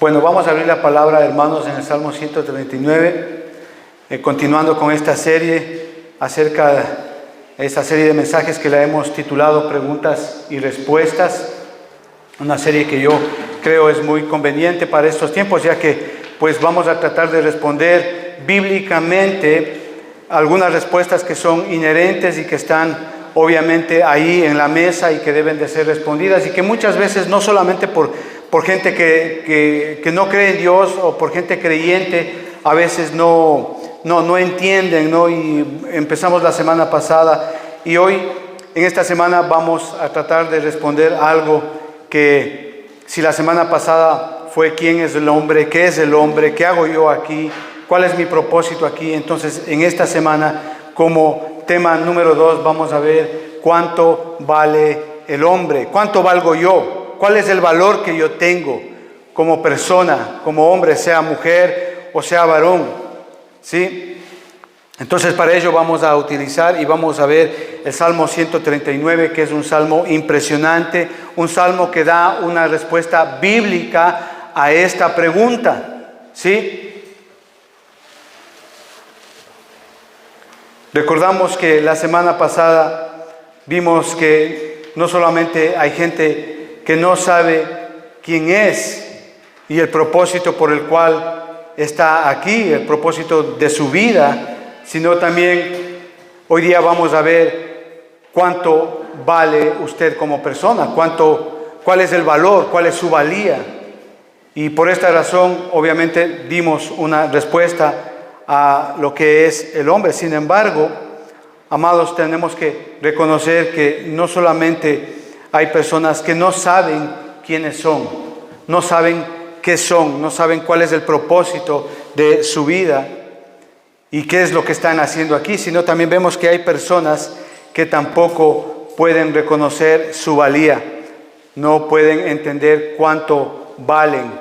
Bueno, vamos a abrir la palabra, hermanos, en el Salmo 139, continuando con esta serie acerca de esta serie de mensajes que la hemos titulado Preguntas y Respuestas, una serie que yo creo es muy conveniente para estos tiempos, ya que pues vamos a tratar de responder bíblicamente algunas respuestas que son inherentes y que están obviamente ahí en la mesa y que deben de ser respondidas, y que muchas veces no solamente por gente que no cree en Dios o por gente creyente, a veces no entienden, ¿no? Y empezamos la semana pasada y hoy, en esta semana, vamos a tratar de responder algo que si la semana pasada fue ¿quién es el hombre? ¿Qué es el hombre? ¿Qué hago yo aquí? ¿Cuál es mi propósito aquí? Entonces, en esta semana, como tema número 2, vamos a ver cuánto vale el hombre, cuánto valgo yo. ¿Cuál es el valor que yo tengo como persona, como hombre, sea mujer o sea varón? ¿Sí? Entonces, para ello vamos a utilizar y vamos a ver el Salmo 139, que es un salmo impresionante, un salmo que da una respuesta bíblica a esta pregunta. ¿Sí? Recordamos que la semana pasada vimos que no solamente hay gente que no sabe quién es y el propósito por el cual está aquí, el propósito de su vida, sino también hoy día vamos a ver cuánto vale usted como persona, cuál es el valor, cuál es su valía. Y por esta razón, obviamente, dimos una respuesta a lo que es el hombre. Sin embargo, amados, tenemos que reconocer que no solamente hay personas que no saben quiénes son, no saben qué son, no saben cuál es el propósito de su vida y qué es lo que están haciendo aquí, sino también vemos que hay personas que tampoco pueden reconocer su valía, no pueden entender cuánto valen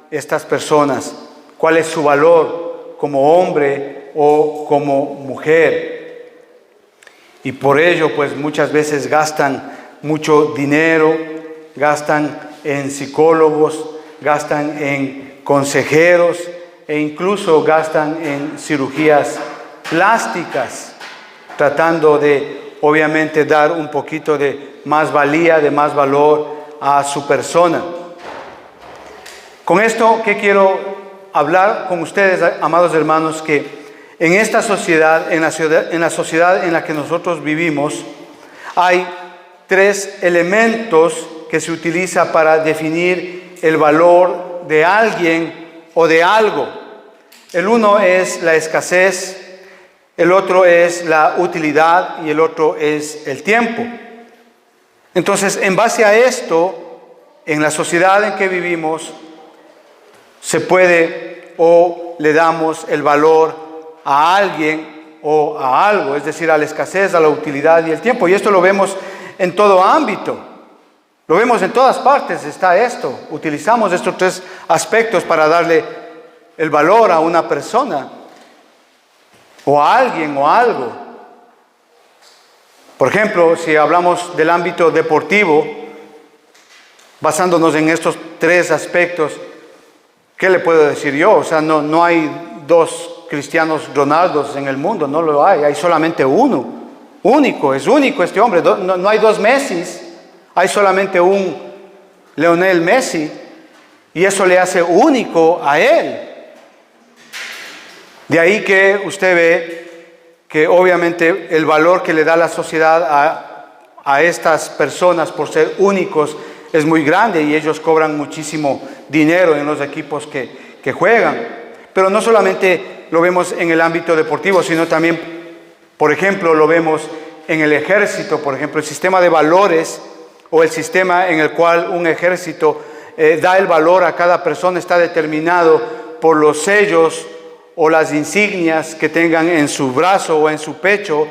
estas personas, cuál es su valor como hombre o como mujer. Y por ello, pues muchas veces gastan mucho dinero, gastan en psicólogos, gastan en consejeros e incluso gastan en cirugías plásticas, tratando de, obviamente, dar un poquito de más valía, de más valor a su persona. Con esto, ¿qué quiero hablar con ustedes, amados hermanos? Que en esta sociedad, en la sociedad en la que nosotros vivimos, hay tres elementos que se utiliza para definir el valor de alguien o de algo. El uno es la escasez, el otro es la utilidad y el otro es el tiempo. Entonces, en base a esto, en la sociedad en que vivimos, se puede o le damos el valor a alguien o a algo, es decir, a la escasez, a la utilidad y el tiempo. Y esto lo vemos en todo ámbito, lo vemos en todas partes, está esto. Utilizamos estos tres aspectos para darle el valor a una persona, o a alguien, o a algo. Por ejemplo, si hablamos del ámbito deportivo, basándonos en estos tres aspectos, ¿qué le puedo decir yo? O sea, no hay dos Cristianos Ronaldos en el mundo, no lo hay solamente uno. Único, es único este hombre, no hay dos Messis, hay solamente un Lionel Messi, y eso le hace único a él. De ahí que usted ve que obviamente el valor que le da la sociedad a estas personas por ser únicos es muy grande, y ellos cobran muchísimo dinero en los equipos que juegan. Pero no solamente lo vemos en el ámbito deportivo, sino también, por ejemplo, lo vemos en el ejército. Por ejemplo, el sistema de valores o el sistema en el cual un ejército da el valor a cada persona está determinado por los sellos o las insignias que tengan en su brazo o en su pecho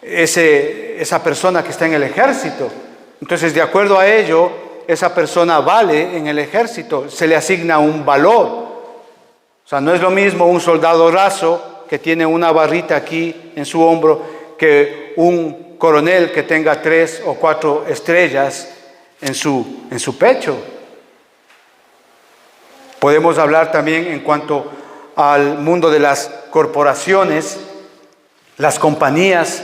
esa persona que está en el ejército. Entonces, de acuerdo a ello, esa persona vale en el ejército, se le asigna un valor. O sea, no es lo mismo un soldado raso que tiene una barrita aquí en su hombro que un coronel que tenga 3 o 4 estrellas en su pecho. Podemos hablar también en cuanto al mundo de las corporaciones, las compañías.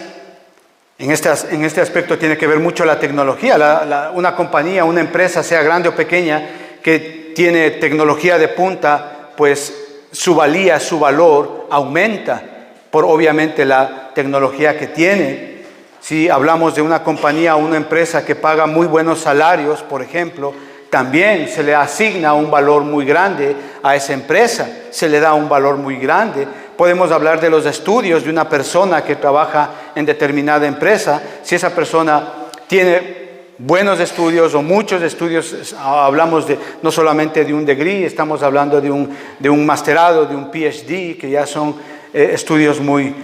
En este aspecto tiene que ver mucho la tecnología. Una compañía, una empresa, sea grande o pequeña, que tiene tecnología de punta, pues su valía, su valor aumenta por obviamente la tecnología que tiene. Si hablamos de una compañía o una empresa que paga muy buenos salarios, por ejemplo, también se le asigna un valor muy grande a esa empresa, se le da un valor muy grande. Podemos hablar de los estudios de una persona que trabaja en determinada empresa. Si esa persona tiene buenos estudios o muchos estudios, hablamos no solamente de un degree, estamos hablando de un masterado, de un PhD, que ya son estudios muy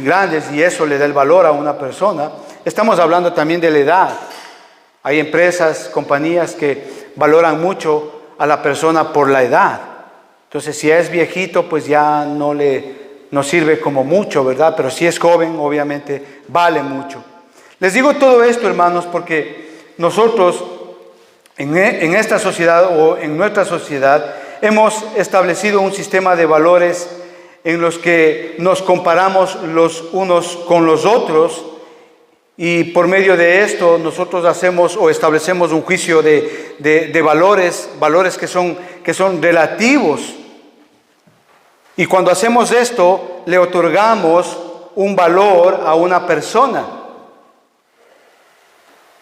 grandes, y eso le da el valor a una persona. Estamos hablando también de la edad. Hay empresas, compañías que valoran mucho a la persona por la edad. Entonces, si es viejito, pues ya no sirve como mucho, ¿verdad? Pero si es joven, obviamente vale mucho. Les digo todo esto, hermanos, porque nosotros en esta sociedad o en nuestra sociedad hemos establecido un sistema de valores en los que nos comparamos los unos con los otros, y por medio de esto nosotros hacemos o establecemos un juicio de valores que son relativos. Y cuando hacemos esto, le otorgamos un valor a una persona.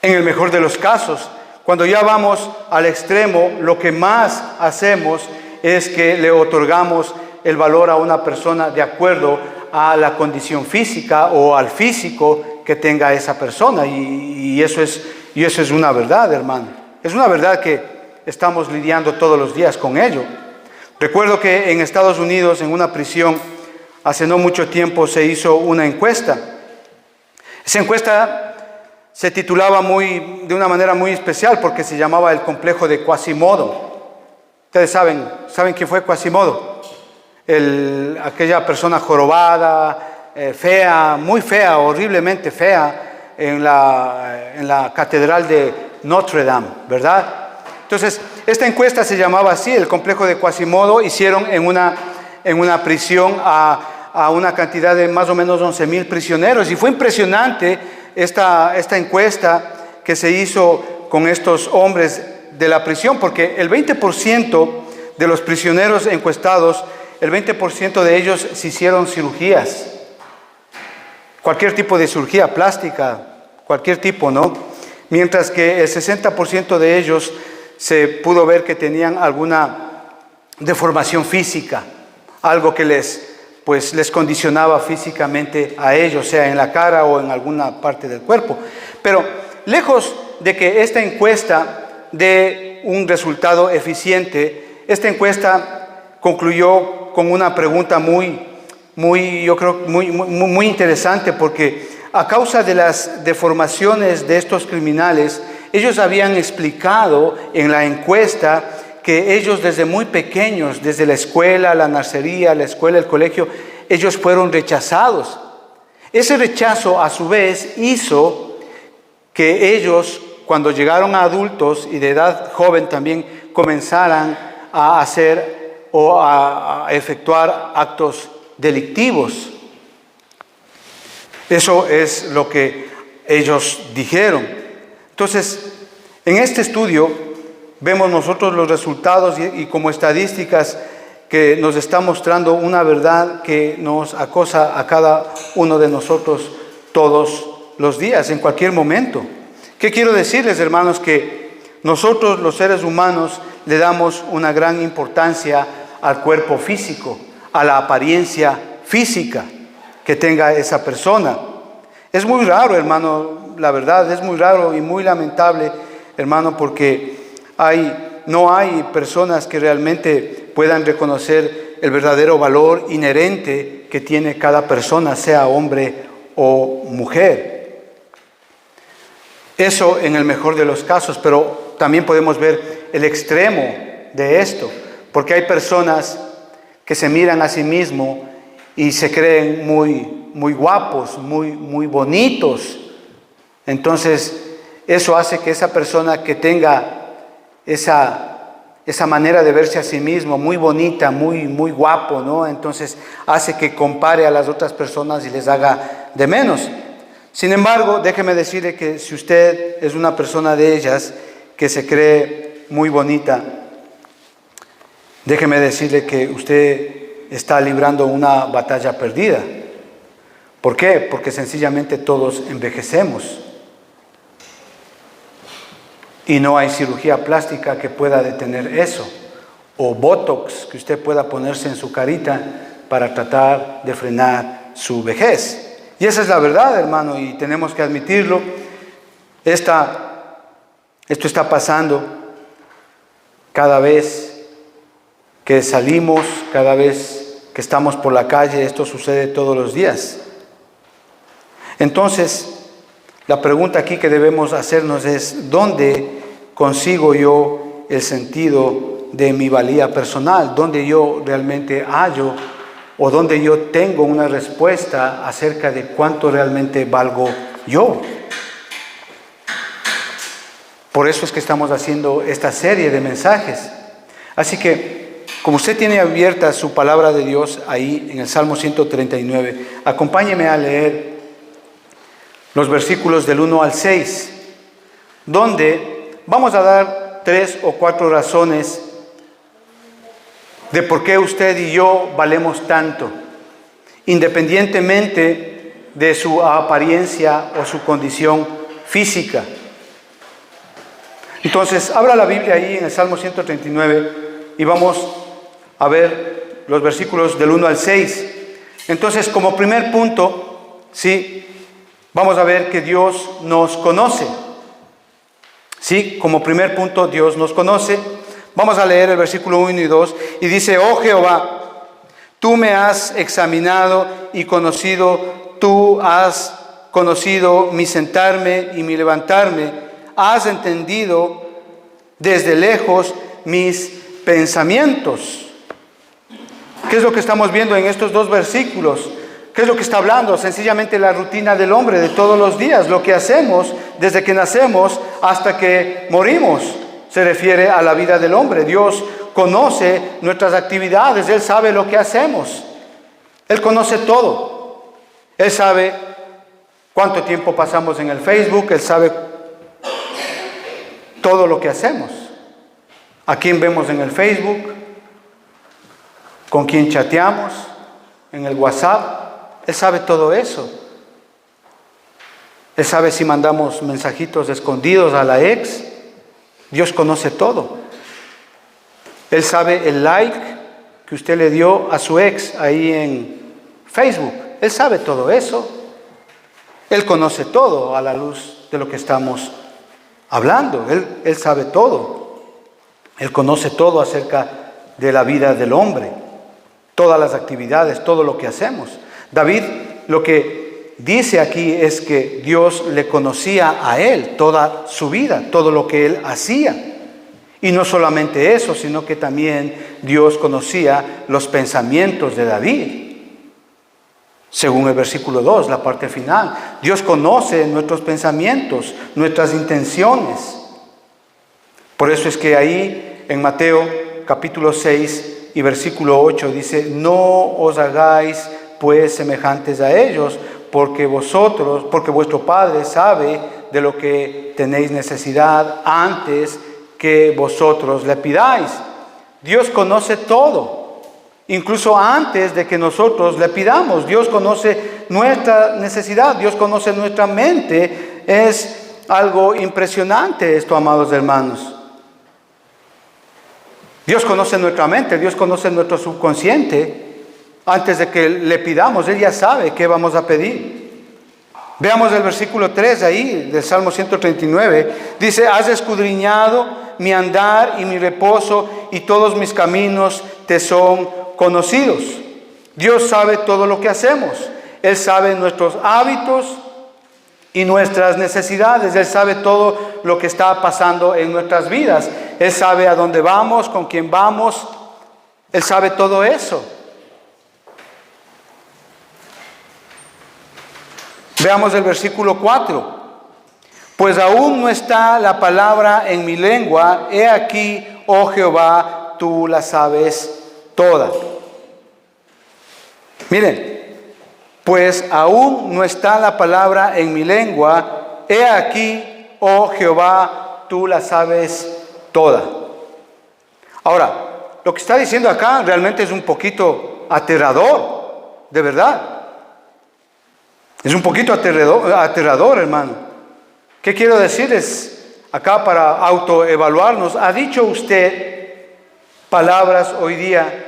En el mejor de los casos, cuando ya vamos al extremo, lo que más hacemos es que le otorgamos el valor a una persona de acuerdo a la condición física o al físico que tenga esa persona. Y eso es una verdad, hermano. Es una verdad que estamos lidiando todos los días con ello. Recuerdo que en Estados Unidos, en una prisión, hace no mucho tiempo se hizo una encuesta. Esa encuesta se titulaba de una manera muy especial porque se llamaba el complejo de Quasimodo. Ustedes saben quién fue Quasimodo. Aquella persona jorobada, fea, muy fea, horriblemente fea, en la catedral de Notre Dame, ¿verdad? Entonces, esta encuesta se llamaba así, el complejo de Quasimodo. Hicieron en una prisión a una cantidad de más o menos 11,000 prisioneros, y fue impresionante esta encuesta que se hizo con estos hombres de la prisión, porque el 20% de los prisioneros encuestados, el 20% de ellos se hicieron cirugías, cualquier tipo de cirugía plástica, cualquier tipo, ¿no? Mientras que el 60% de ellos se pudo ver que tenían alguna deformación física, algo que les condicionaba físicamente a ellos, sea en la cara o en alguna parte del cuerpo. Pero lejos de que esta encuesta dé un resultado eficiente, esta encuesta concluyó con una pregunta yo creo muy interesante, porque a causa de las deformaciones de estos criminales, ellos habían explicado en la encuesta que ellos desde muy pequeños, desde la escuela, la nacería, la escuela, el colegio, ellos fueron rechazados. Ese rechazo a su vez hizo que ellos, cuando llegaron a adultos y de edad joven también, comenzaran a hacer o a efectuar actos delictivos. Eso es lo que ellos dijeron. Entonces, en este estudio vemos nosotros los resultados y como estadísticas que nos está mostrando una verdad que nos acosa a cada uno de nosotros todos los días, en cualquier momento. ¿Qué quiero decirles, hermanos? Que nosotros, los seres humanos, le damos una gran importancia al cuerpo físico, a la apariencia física que tenga esa persona. Es muy raro, hermano, la verdad, es muy raro y muy lamentable, hermano, porque no hay personas que realmente puedan reconocer el verdadero valor inherente que tiene cada persona, sea hombre o mujer. Eso en el mejor de los casos, pero también podemos ver el extremo de esto, porque hay personas que se miran a sí mismos y se creen muy guapos, muy bonitos. Entonces, eso hace que esa persona que tenga esa manera de verse a sí mismo, muy bonita, muy guapo, ¿no? Entonces hace que compare a las otras personas y les haga de menos. Sin embargo, déjeme decirle que si usted es una persona de ellas que se cree muy bonita, déjeme decirle que usted está librando una batalla perdida. ¿Por qué? Porque sencillamente todos envejecemos. Y no hay cirugía plástica que pueda detener eso. O botox que usted pueda ponerse en su carita para tratar de frenar su vejez. Y esa es la verdad, hermano, y tenemos que admitirlo. Esto está pasando cada vez que salimos, cada vez que estamos por la calle. Esto sucede todos los días. Entonces, la pregunta aquí que debemos hacernos es: ¿dónde consigo yo el sentido de mi valía personal? ¿Dónde yo realmente hallo o dónde yo tengo una respuesta acerca de cuánto realmente valgo yo? Por eso es que estamos haciendo esta serie de mensajes. Así que, como usted tiene abierta su palabra de Dios ahí en el Salmo 139, acompáñeme a leer los versículos del 1 al 6, donde vamos a dar 3 o 4 razones de por qué usted y yo valemos tanto, independientemente de su apariencia o su condición física. Entonces, abra la Biblia ahí en el Salmo 139 y vamos a ver los versículos del 1 al 6. Entonces, como primer punto, sí, vamos a ver que Dios nos conoce. Sí, como primer punto, Dios nos conoce. Vamos a leer el versículo 1 y 2 y dice: oh Jehová, tú me has examinado y conocido, tú has conocido mi sentarme y mi levantarme, has entendido desde lejos mis pensamientos. ¿Qué es lo que estamos viendo en estos dos versículos? ¿Qué es lo que está hablando? Sencillamente la rutina del hombre de todos los días, lo que hacemos desde que nacemos hasta que morimos. Se refiere a la vida del hombre. Dios conoce nuestras actividades, Él sabe lo que hacemos. Él conoce todo. Él sabe cuánto tiempo pasamos en el Facebook, Él sabe todo lo que hacemos. A quién vemos en el Facebook, con quién chateamos, en el WhatsApp. Él sabe todo eso. Él sabe si mandamos mensajitos escondidos a la ex. Dios conoce todo. Él sabe el like que usted le dio a su ex ahí en Facebook. Él sabe todo eso. Él conoce todo a la luz de lo que estamos hablando. Él sabe todo. Él conoce todo acerca de la vida del hombre. Todas las actividades, todo lo que hacemos. David lo que dice aquí es que Dios le conocía a él toda su vida, todo lo que él hacía. Y no solamente eso, sino que también Dios conocía los pensamientos de David. Según el versículo 2, la parte final. Dios conoce nuestros pensamientos, nuestras intenciones. Por eso es que ahí en Mateo capítulo 6 y versículo 8 dice: no os hagáis pues semejantes a ellos, porque vuestro Padre sabe de lo que tenéis necesidad antes que vosotros le pidáis. Dios conoce todo, incluso antes de que nosotros le pidamos. Dios conoce nuestra necesidad, Dios conoce nuestra mente. Es algo impresionante esto, amados hermanos. Dios conoce nuestra mente, Dios conoce nuestro subconsciente. Antes de que le pidamos, Él ya sabe qué vamos a pedir. Veamos el versículo 3 ahí del Salmo 139. Dice: has escudriñado mi andar y mi reposo, y todos mis caminos te son conocidos. Dios sabe todo lo que hacemos. Él sabe nuestros hábitos y nuestras necesidades. Él sabe todo lo que está pasando en nuestras vidas. Él sabe a dónde vamos, con quién vamos. Él sabe todo eso. Veamos el versículo 4. Pues aún no está la palabra en mi lengua, he aquí oh Jehová, tú la sabes toda. Miren, pues aún no está la palabra en mi lengua, he aquí, oh Jehová, tú la sabes toda. Ahora, lo que está diciendo acá realmente es un poquito aterrador, de verdad. Es un poquito aterrador, hermano. ¿Qué quiero decirles acá para autoevaluarnos? ¿Ha dicho usted palabras hoy día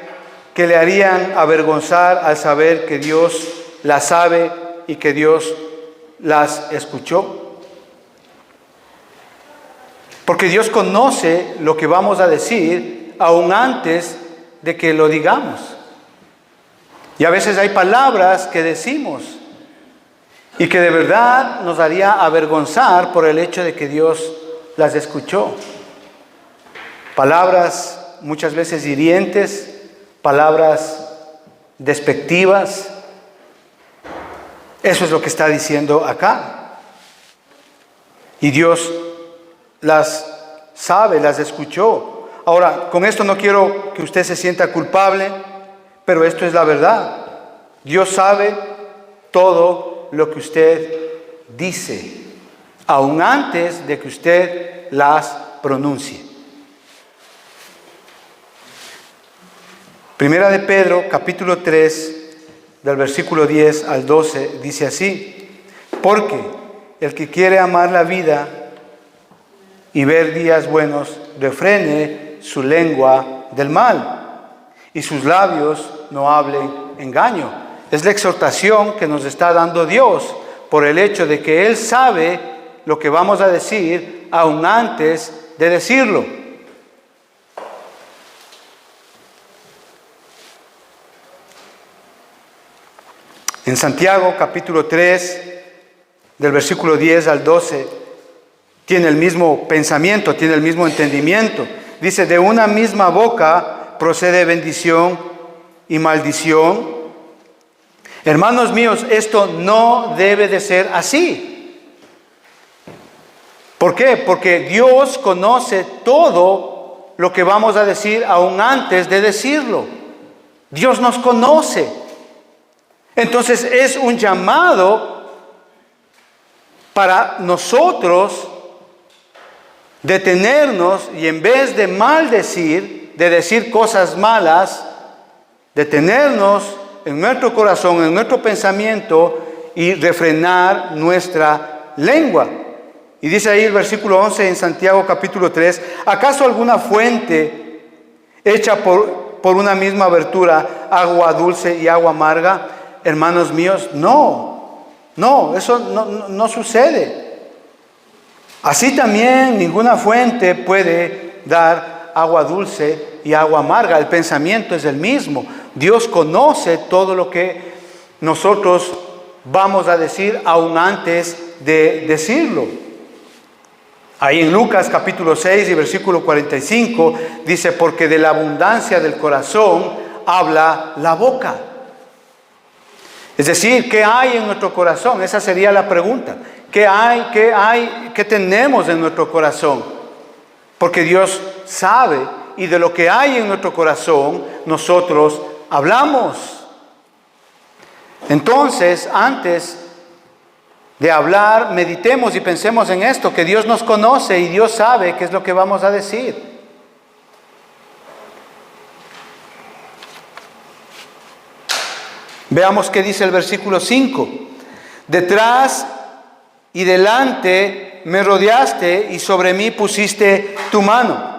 que le harían avergonzar al saber que Dios las sabe y que Dios las escuchó? Porque Dios conoce lo que vamos a decir aún antes de que lo digamos. Y a veces hay palabras que decimos y que de verdad nos haría avergonzar por el hecho de que Dios las escuchó. Palabras muchas veces hirientes, palabras despectivas. Eso es lo que está diciendo acá. Y Dios las sabe, las escuchó. Ahora, con esto no quiero que usted se sienta culpable, pero esto es la verdad. Dios sabe todo lo que usted dice, aún antes de que usted las pronuncie. Primera de Pedro, capítulo 3, del versículo 10 al 12, dice así: porque el que quiere amar la vida y ver días buenos, refrene su lengua del mal y sus labios no hablen engaño. Es la exhortación que nos está dando Dios por el hecho de que Él sabe lo que vamos a decir aún antes de decirlo. En Santiago capítulo 3, del versículo 10 al 12, tiene el mismo pensamiento, tiene el mismo entendimiento. Dice, de una misma boca procede bendición y maldición. Hermanos míos, esto no debe de ser así. ¿Por qué? Porque Dios conoce todo lo que vamos a decir aún antes de decirlo. Dios nos conoce. Entonces es un llamado para nosotros detenernos y en vez de maldecir, de decir cosas malas, detenernos en nuestro corazón, en nuestro pensamiento y refrenar nuestra lengua. Y dice ahí el versículo 11 en Santiago capítulo 3, ¿acaso alguna fuente hecha por una misma abertura, agua dulce y agua amarga? Hermanos míos, no, eso no sucede. Así también ninguna fuente puede dar agua dulce y agua amarga. El pensamiento es el mismo. Dios conoce todo lo que nosotros vamos a decir aún antes de decirlo. Ahí en Lucas capítulo 6 y versículo 45 dice, porque de la abundancia del corazón habla la boca. Es decir, ¿qué hay en nuestro corazón? Esa sería la pregunta. ¿Qué tenemos en nuestro corazón? Porque Dios sabe y de lo que hay en nuestro corazón nosotros hablamos. Entonces, antes de hablar, meditemos y pensemos en esto, que Dios nos conoce y Dios sabe qué es lo que vamos a decir. Veamos qué dice el versículo 5. Detrás y delante me rodeaste y sobre mí pusiste tu mano.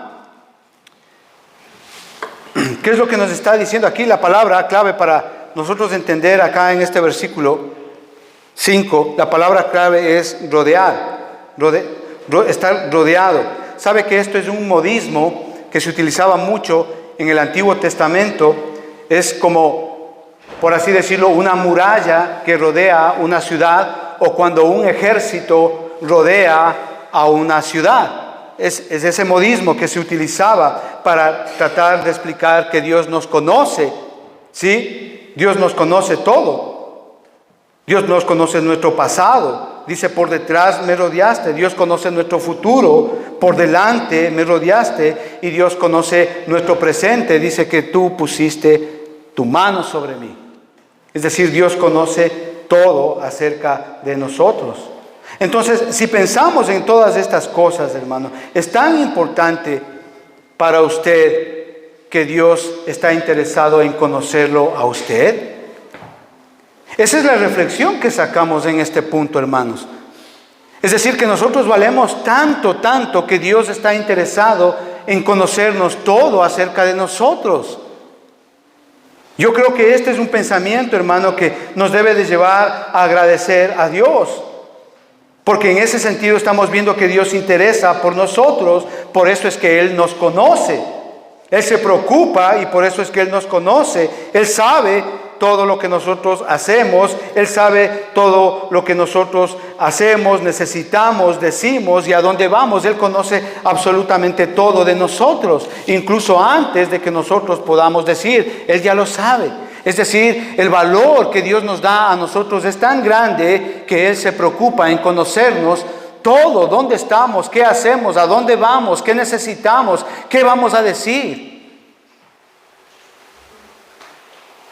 ¿Qué es lo que nos está diciendo aquí? La palabra clave para nosotros entender acá en este versículo 5, la palabra clave es rodear, estar rodeado. ¿Sabe que esto es un modismo que se utilizaba mucho en el Antiguo Testamento? Es como, por así decirlo, una muralla que rodea una ciudad, o cuando un ejército rodea a una ciudad. Es ese modismo que se utilizaba para tratar de explicar que Dios nos conoce, ¿sí? Dios nos conoce todo. Dios nos conoce nuestro pasado. Dice, por detrás me rodeaste. Dios conoce nuestro futuro por delante, me rodeaste, y Dios conoce nuestro presente. Dice que tú pusiste tu mano sobre mí. Es decir, Dios conoce todo acerca de nosotros. Entonces, si pensamos en todas estas cosas, hermano, es tan importante para usted que Dios está interesado en conocerlo a usted. Esa es la reflexión que sacamos en este punto, hermanos. Es decir, que nosotros valemos tanto que Dios está interesado en conocernos todo acerca de nosotros. Yo creo que este es un pensamiento, hermano, que nos debe de llevar a agradecer a Dios. Porque en ese sentido estamos viendo que Dios se interesa por nosotros, por eso es que Él nos conoce. Él se preocupa y por eso es que Él nos conoce. Él sabe todo lo que nosotros hacemos. Él sabe todo lo que nosotros hacemos, necesitamos, decimos y a dónde vamos. Él conoce absolutamente todo de nosotros, incluso antes de que nosotros podamos decir. Él ya lo sabe. Es decir, el valor que Dios nos da a nosotros es tan grande que Él se preocupa en conocernos todo, dónde estamos, qué hacemos, a dónde vamos, qué necesitamos, qué vamos a decir.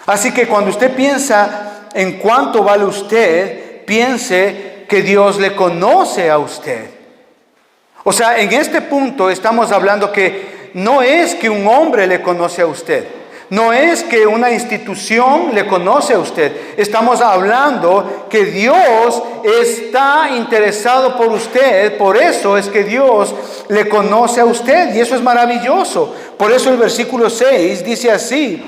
Así que cuando usted piensa en cuánto vale usted, piense que Dios le conoce a usted. O sea, en este punto estamos hablando que no es que un hombre le conoce a usted. No es que una institución le conoce a usted. Estamos hablando que Dios está interesado por usted. Por eso es que Dios le conoce a usted. Y eso es maravilloso. Por eso el versículo 6 dice así: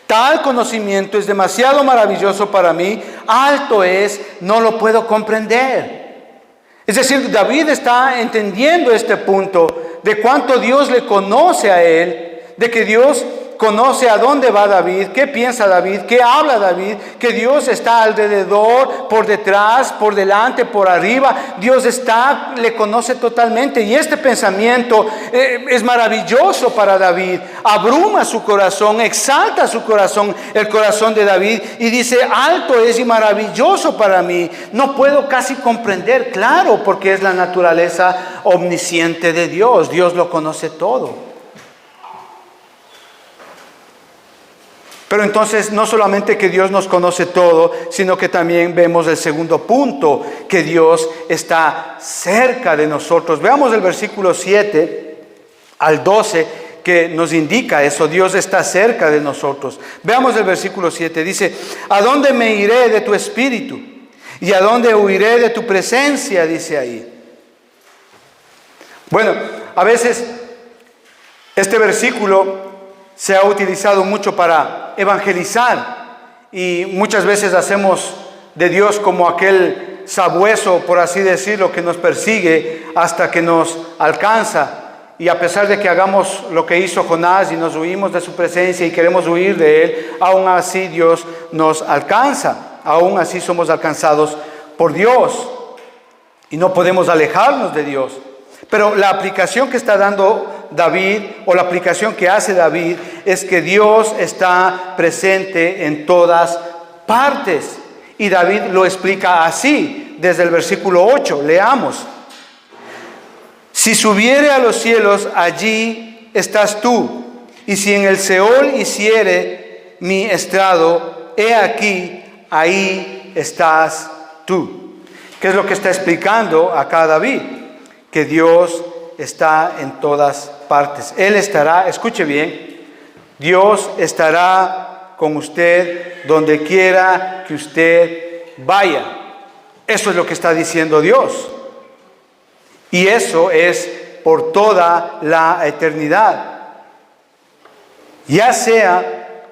tal conocimiento es demasiado maravilloso para mí. Alto es, no lo puedo comprender. Es decir, David está entendiendo este punto de cuánto Dios le conoce a él. De que Dios conoce a dónde va David, qué piensa David, qué habla David, que Dios está alrededor, por detrás, por delante, por arriba. Dios le conoce totalmente. Y este pensamiento es maravilloso para David. Abruma su corazón, exalta su corazón, el corazón de David. Y dice, alto es y maravilloso para mí. No puedo casi comprender, claro, porque es la naturaleza omnisciente de Dios. Dios lo conoce todo. Pero entonces no solamente que Dios nos conoce todo, sino que también vemos el segundo punto, que Dios está cerca de nosotros. Veamos el versículo 7 al 12 que nos indica eso. Dios está cerca de nosotros. Veamos el versículo 7. Dice, ¿a dónde me iré de tu espíritu? ¿Y a dónde huiré de tu presencia? Dice ahí. Bueno, a veces este versículo se ha utilizado mucho para evangelizar y muchas veces hacemos de Dios como aquel sabueso, por así decirlo, que nos persigue hasta que nos alcanza. Y a pesar de que hagamos lo que hizo Jonás y nos huimos de su presencia y queremos huir de él, aún así Dios nos alcanza. Aún así somos alcanzados por Dios y no podemos alejarnos de Dios. Pero la aplicación que está dando David, o la aplicación que hace David, es que Dios está presente en todas partes. Y David lo explica así, desde el versículo 8. Leamos. Si subiere a los cielos, allí estás tú. Y si en el Seol hiciere mi estrado, he aquí, ahí estás tú. ¿Qué es lo que está explicando acá David? Que Dios está en todas partes. Él estará, escuche bien, Dios estará con usted donde quiera que usted vaya. Eso es lo que está diciendo Dios. Y eso es por toda la eternidad. Ya sea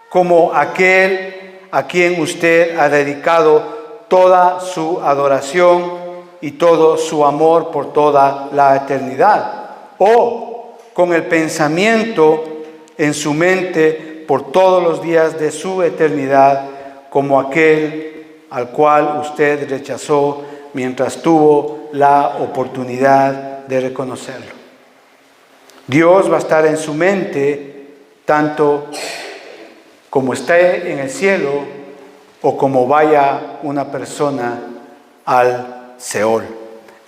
como aquel a quien usted ha dedicado toda su adoración y todo su amor por toda la eternidad, o con el pensamiento en su mente por todos los días de su eternidad, como aquel al cual usted rechazó mientras tuvo la oportunidad de reconocerlo. Dios va a estar en su mente tanto como esté en el cielo o como vaya una persona al Seol.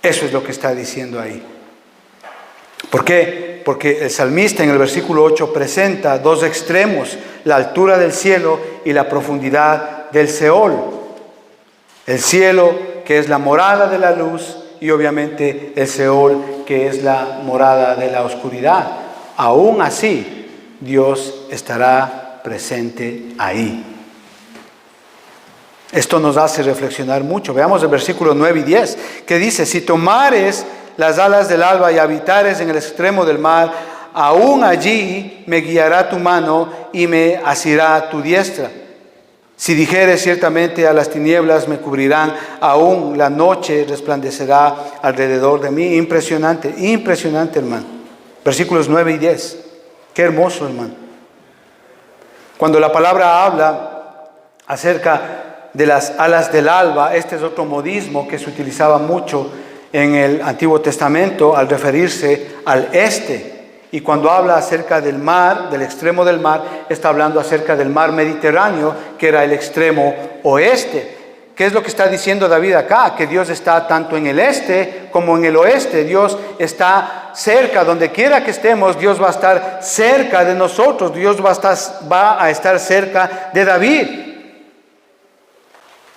Eso es lo que está diciendo ahí. ¿Por qué? Porque el salmista en el versículo 8 presenta dos extremos: la altura del cielo y la profundidad del Seol. El cielo, que es la morada de la luz, y obviamente el Seol, que es la morada de la oscuridad. Aún así, Dios estará presente ahí. Esto nos hace reflexionar mucho. Veamos el versículo 9 y 10, que dice: si tomares las alas del alba y habitares en el extremo del mar, aún allí me guiará tu mano y me asirá tu diestra. Si dijeres ciertamente a las tinieblas me cubrirán, aún la noche resplandecerá alrededor de mí. Impresionante, impresionante, hermano. Versículos 9 y 10. Qué hermoso, hermano. Cuando la palabra habla acerca de las alas del alba, este es otro modismo que se utilizaba mucho en el Antiguo Testamento al referirse al este. Y cuando habla acerca del mar, del extremo del mar, está hablando acerca del mar Mediterráneo, que era el extremo oeste. ¿Qué es lo que está diciendo David acá? Que Dios está tanto en el este como en el oeste. Dios está cerca, donde quiera que estemos, Dios va a estar cerca de nosotros. Dios va a estar cerca de David.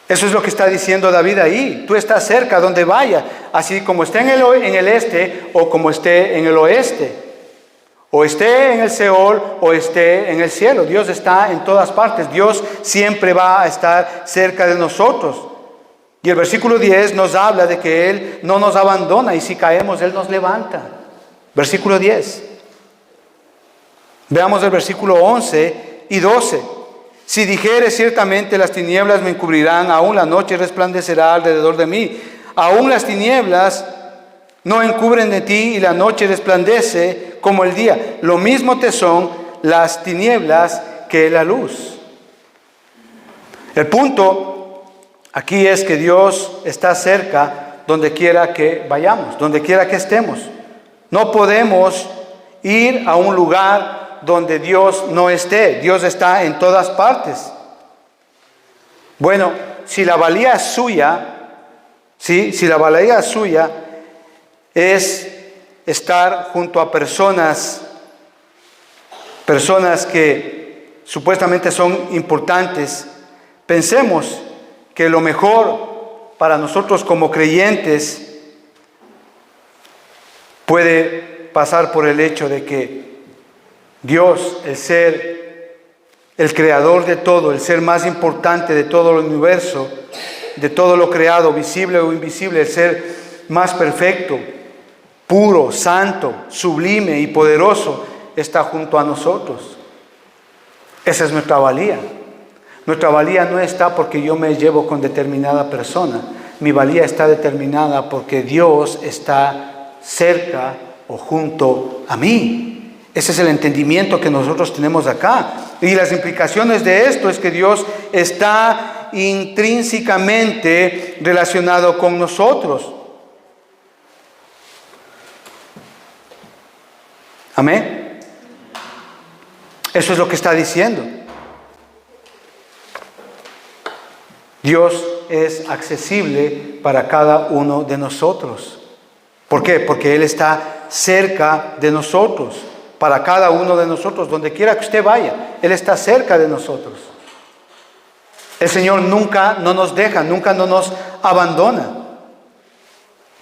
Eso es lo que está diciendo David ahí. Tú estás cerca donde vaya, así como esté en el este o como esté en el oeste. O esté en el Seol o esté en el cielo. Dios está en todas partes. Dios siempre va a estar cerca de nosotros. Y el versículo 10 nos habla de que Él no nos abandona y si caemos Él nos levanta. Versículo 10. Veamos el versículo 11 y 12. Si dijeres ciertamente las tinieblas me encubrirán, aún la noche resplandecerá alrededor de mí. Aún las tinieblas no encubren de ti y la noche resplandece como el día. Lo mismo te son las tinieblas que la luz. El punto aquí es que Dios está cerca donde quiera que vayamos, donde quiera que estemos. No podemos ir a un lugar donde Dios no esté. Dios está en todas partes. Bueno, si la valía es suya, ¿sí? Si la valía es suya, es estar junto a personas que supuestamente son importantes. Pensemos que lo mejor para nosotros como creyentes puede pasar por el hecho de que Dios, el ser, el creador de todo, el ser más importante de todo el universo, de todo lo creado, visible o invisible, el ser más perfecto, puro, santo, sublime y poderoso, está junto a nosotros. Esa es nuestra valía. Nuestra valía no está porque yo me llevo con determinada persona. Mi valía está determinada porque Dios está cerca o junto a mí. Ese es el entendimiento que nosotros tenemos acá. Y las implicaciones de esto es que Dios está intrínsecamente relacionado con nosotros. Amén. Eso es lo que está diciendo. Dios es accesible para cada uno de nosotros. ¿Por qué? Porque Él está cerca de nosotros. Para cada uno de nosotros, donde quiera que usted vaya, Él está cerca de nosotros. El Señor nunca no nos deja, nunca no nos abandona.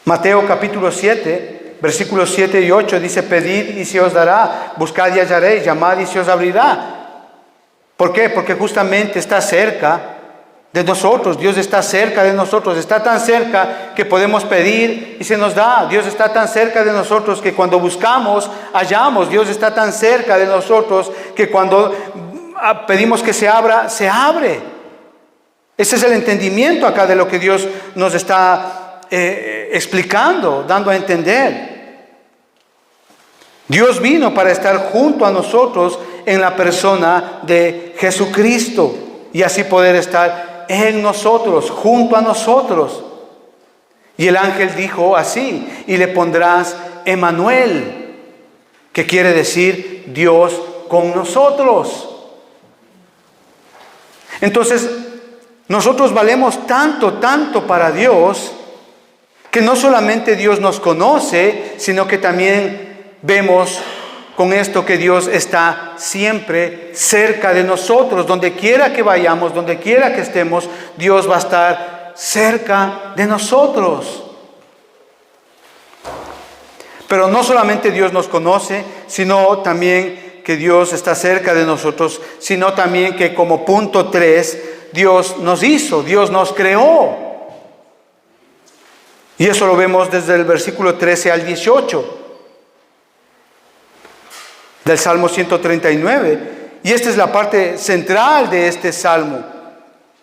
Mateo capítulo 7, versículos 7 y 8 dice: pedid y se os dará, buscad y hallaréis, llamad y se os abrirá. ¿Por qué? Porque justamente está cerca de nosotros. Dios está cerca de nosotros, está tan cerca que podemos pedir y se nos da. Dios está tan cerca de nosotros que cuando buscamos, hallamos. Dios está tan cerca de nosotros que cuando pedimos que se abra, se abre. Ese es el entendimiento acá de lo que Dios nos está explicando, dando a entender. Dios vino para estar junto a nosotros en la persona de Jesucristo y así poder estar en nosotros, junto a nosotros. Y el ángel dijo así: y le pondrás Emmanuel, que quiere decir Dios con nosotros. Entonces, nosotros valemos tanto, tanto para Dios, que no solamente Dios nos conoce, sino que también vemos con esto que Dios está siempre cerca de nosotros. Donde quiera que vayamos, donde quiera que estemos, Dios va a estar cerca de nosotros. Pero no solamente Dios nos conoce, sino también que Dios está cerca de nosotros, sino también que, como punto 3, Dios nos hizo, Dios nos creó. Y eso lo vemos desde el versículo 13 al 18 del Salmo 139. Y esta es la parte central de este Salmo.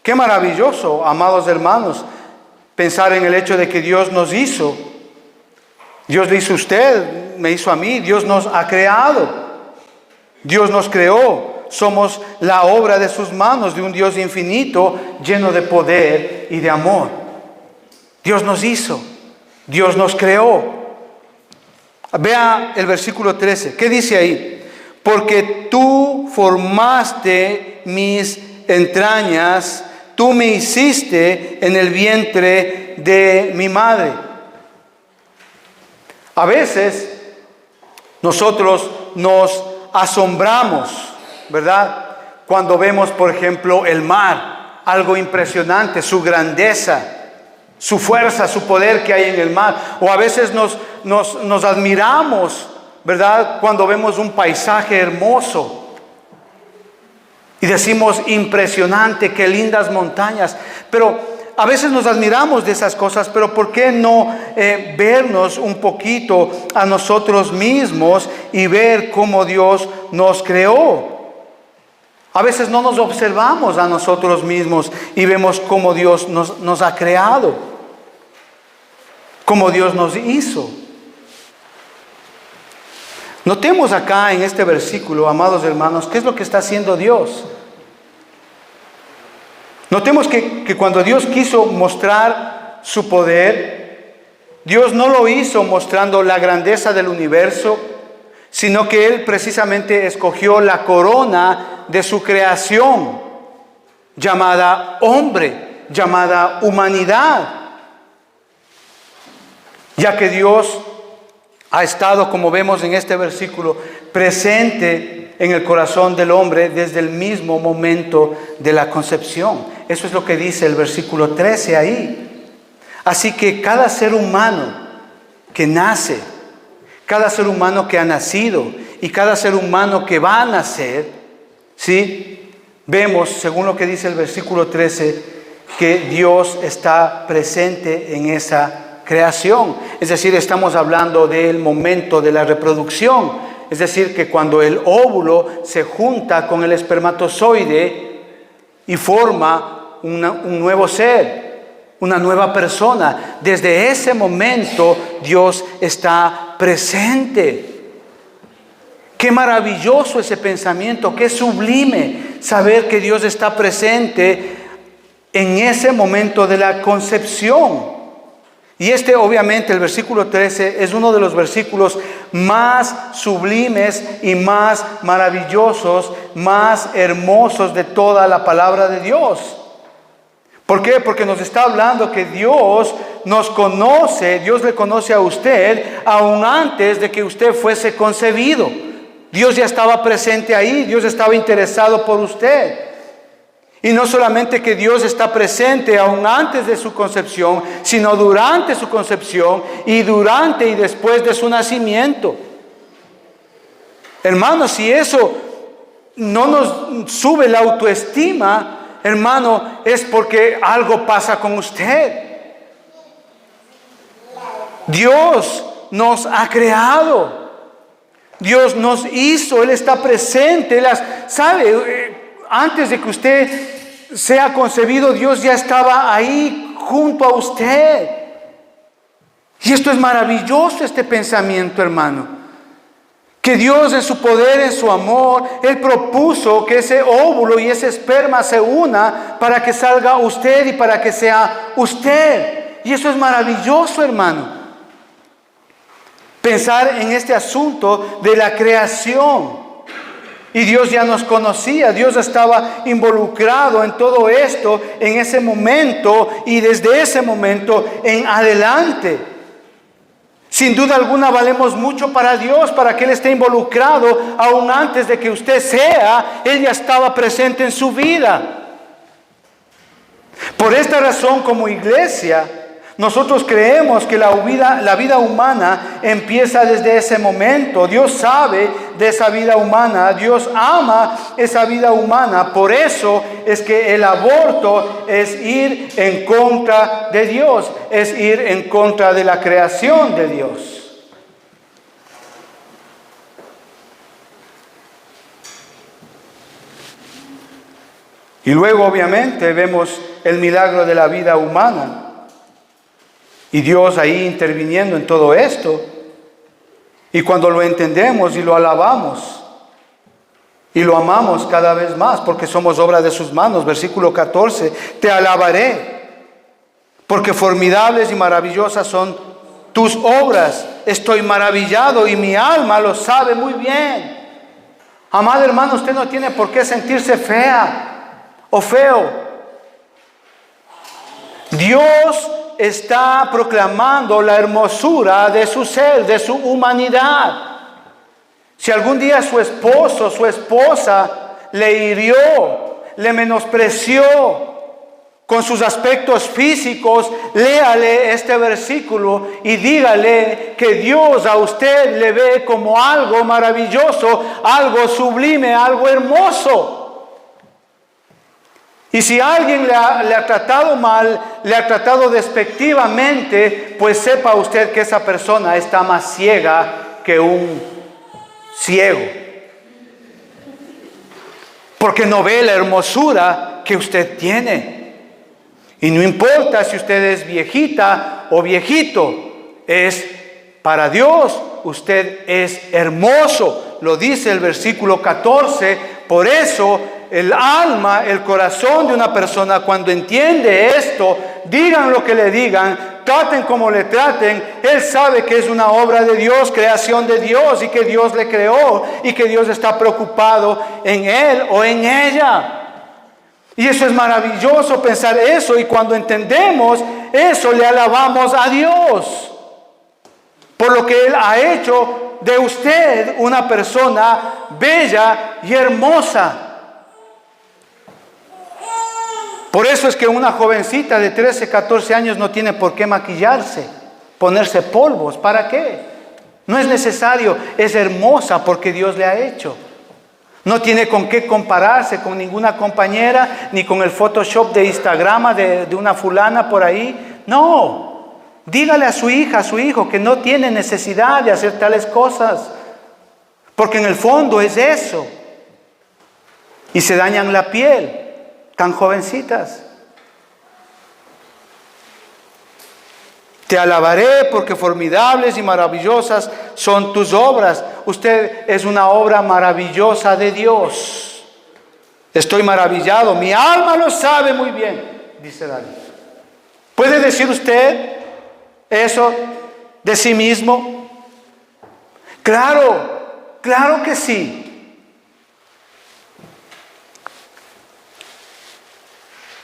Qué maravilloso, amados hermanos, pensar en el hecho de que Dios nos hizo. Dios le hizo a usted, me hizo a mí, Dios nos ha creado. Dios nos creó. Somos la obra de sus manos, de un Dios infinito, lleno de poder y de amor. Dios nos hizo, Dios nos creó. Vea el versículo 13, ¿qué dice ahí? Porque tú formaste mis entrañas, tú me hiciste en el vientre de mi madre. A veces nosotros nos asombramos, ¿verdad? Cuando vemos, por ejemplo, el mar, algo impresionante, su grandeza, su fuerza, su poder que hay en el mar. O a veces nos admiramos, ¿verdad? Cuando vemos un paisaje hermoso y decimos, impresionante, qué lindas montañas. Pero a veces nos admiramos de esas cosas, pero ¿por qué no vernos un poquito a nosotros mismos y ver cómo Dios nos creó? A veces no nos observamos a nosotros mismos y vemos cómo Dios nos ha creado, cómo Dios nos hizo. Notemos acá en este versículo, amados hermanos, ¿qué es lo que está haciendo Dios? Notemos que cuando Dios quiso mostrar su poder, Dios no lo hizo mostrando la grandeza del universo, sino que Él precisamente escogió la corona de su creación, llamada hombre, llamada humanidad. Ya que Dios ha estado, como vemos en este versículo, presente en el corazón del hombre desde el mismo momento de la concepción. Eso es lo que dice el versículo 13 ahí. Así que cada ser humano que nace, cada ser humano que ha nacido y cada ser humano que va a nacer, ¿sí? Vemos, según lo que dice el versículo 13, que Dios está presente en esa creación. Es decir, estamos hablando del momento de la reproducción. Es decir, que cuando el óvulo se junta con el espermatozoide y forma un nuevo ser, una nueva persona, desde ese momento Dios está presente. Qué maravilloso ese pensamiento, qué sublime saber que Dios está presente en ese momento de la concepción. Y obviamente, el versículo 13 es uno de los versículos más sublimes y más maravillosos, más hermosos de toda la palabra de Dios. ¿Por qué? Porque nos está hablando que Dios nos conoce, Dios le conoce a usted aún antes de que usted fuese concebido. Dios ya estaba presente ahí, Dios estaba interesado por usted. Y no solamente que Dios está presente aún antes de su concepción, sino durante su concepción y durante y después de su nacimiento. Hermanos, si eso no nos sube la autoestima, hermano, es porque algo pasa con usted. Dios nos ha creado. Dios nos hizo, Él está presente. ¿Sabe? Antes de que usted sea concebido, Dios ya estaba ahí junto a usted. Y esto es maravilloso, este pensamiento, hermano. Que Dios en su poder, en su amor, Él propuso que ese óvulo y ese esperma se una para que salga usted y para que sea usted. Y eso es maravilloso, hermano. Pensar en este asunto de la creación. Y Dios ya nos conocía, Dios estaba involucrado en todo esto en ese momento y desde ese momento en adelante. Sin duda alguna valemos mucho para Dios, para que Él esté involucrado. Aún antes de que usted sea, Él ya estaba presente en su vida. Por esta razón, como iglesia, nosotros creemos que la vida humana empieza desde ese momento. Dios sabe de esa vida humana, Dios ama esa vida humana. Por eso es que el aborto es ir en contra de Dios, es ir en contra de la creación de Dios. Y luego obviamente vemos el milagro de la vida humana. Y Dios ahí interviniendo en todo esto. Y cuando lo entendemos y lo alabamos y lo amamos cada vez más, porque somos obra de sus manos. Versículo 14, te alabaré, porque formidables y maravillosas son tus obras. Estoy maravillado y mi alma lo sabe muy bien. Amado hermano, usted no tiene por qué sentirse fea o feo. Dios está proclamando la hermosura de su ser, de su humanidad. Si algún día su esposo, su esposa le hirió, le menospreció con sus aspectos físicos, léale este versículo y dígale que Dios a usted le ve como algo maravilloso, algo sublime, algo hermoso. Y si alguien le ha tratado mal, le ha tratado despectivamente, pues sepa usted que esa persona está más ciega que un ciego. Porque no ve la hermosura que usted tiene. Y no importa si usted es viejita o viejito, es para Dios, usted es hermoso. Lo dice el versículo 14, por eso el alma, el corazón de una persona cuando entiende esto, digan lo que le digan, traten como le traten, él sabe que es una obra de Dios, creación de Dios y que Dios le creó y que Dios está preocupado en él o en ella. Y eso es maravilloso pensar eso, y cuando entendemos eso le alabamos a Dios por lo que Él ha hecho de usted una persona bella y hermosa. Por eso es que una jovencita de 13, 14 años no tiene por qué maquillarse, ponerse polvos. ¿Para qué? No es necesario. Es hermosa porque Dios le ha hecho. No tiene con qué compararse con ninguna compañera, ni con el Photoshop de Instagram de una fulana por ahí. No. Dígale a su hija, a su hijo, que no tiene necesidad de hacer tales cosas. Porque en el fondo es eso. Y se dañan la piel. Tan jovencitas. Te alabaré porque formidables y maravillosas son tus obras. Usted es una obra maravillosa de Dios. Estoy maravillado, mi alma lo sabe muy bien, dice David. ¿Puede decir usted eso de sí mismo? Claro, claro que sí.